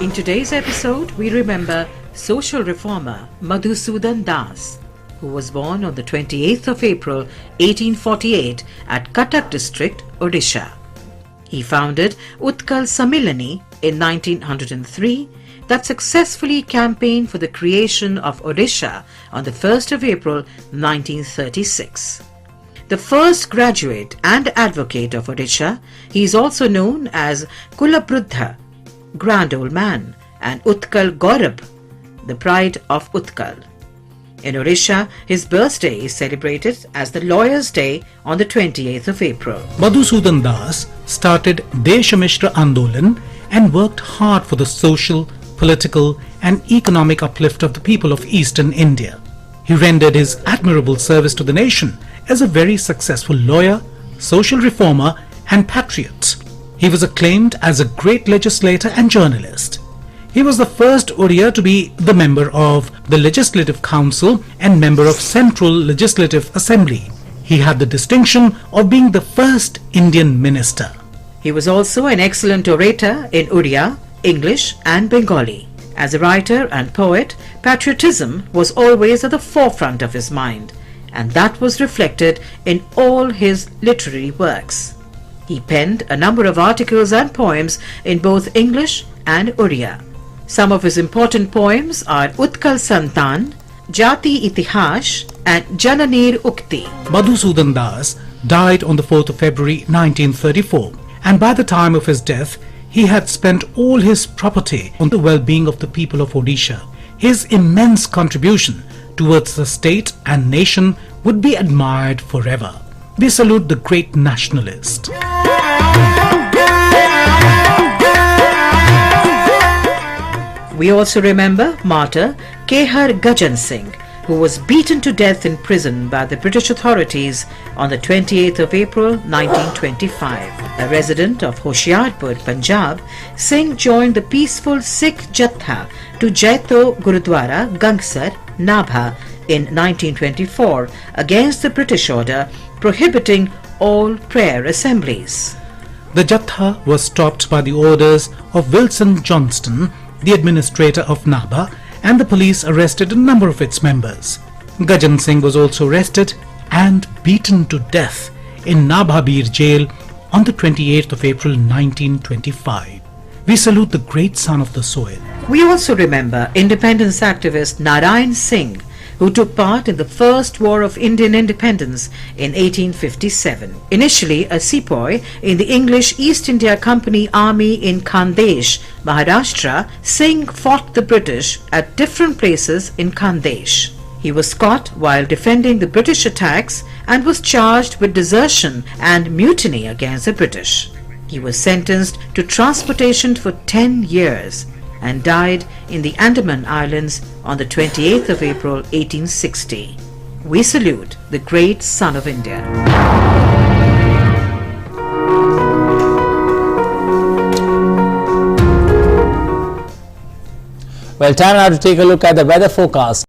In today's episode, we remember social reformer Madhusudan Das, who was born on the 28th of April 1848 at Cuttack district, Odisha. He founded Utkal Samilani in 1903 that successfully campaigned for the creation of Odisha on the 1st of April 1936. The first graduate and advocate of Odisha, he is also known as Kulaprudha, Grand Old Man, and Utkal Gaurab, the pride of Utkal. In Odisha, his birthday is celebrated as the Lawyer's Day on the 28th of April. Madhusudan Das started Deshamishra Andolan and worked hard for the social, political and economic uplift of the people of Eastern India. He rendered his admirable service to the nation as a very successful lawyer, social reformer and patriot. He was acclaimed as a great legislator and journalist. He was the first Odia to be the member of the Legislative Council and member of Central Legislative Assembly. He had the distinction of being the first Indian minister. He was also an excellent orator in Odia, English and Bengali. As a writer and poet, patriotism was always at the forefront of his mind, and that was reflected in all his literary works. He penned a number of articles and poems in both English and Odia. Some of his important poems are Utkal Santan, Jati Itihash and Jananir Ukti. Madhusudan Das died on the 4th of February 1934, and by the time of his death, he had spent all his property on the well-being of the people of Odisha. His immense contribution towards the state and nation would be admired forever. We salute the great nationalist. We also remember Martyr Kehar Gajan Singh, who was beaten to death in prison by the British authorities on the 28th of April 1925. A resident of Hoshiarpur, Punjab, Singh joined the peaceful Sikh Jatha to Jaito Gurudwara, Gangsar, Nabha in 1924 against the British order prohibiting all prayer assemblies. The Jatha was stopped by the orders of Wilson Johnston, the administrator of Nabha, and the police arrested a number of its members. Gajan Singh was also arrested and beaten to death in Nabhabir jail on the 28th of April 1925. We salute the great son of the soil. We also remember independence activist Narayan Singh, who took part in the First War of Indian Independence in 1857. Initially a sepoy in the English East India Company Army in Khandesh, Maharashtra, Singh fought the British at different places in Khandesh. He was caught while defending the British attacks and was charged with desertion and mutiny against the British. He was sentenced to transportation for 10 years and died in the Andaman Islands on the 28th of April 1860. We salute the great son of India. Well, time now to take a look at the weather forecast.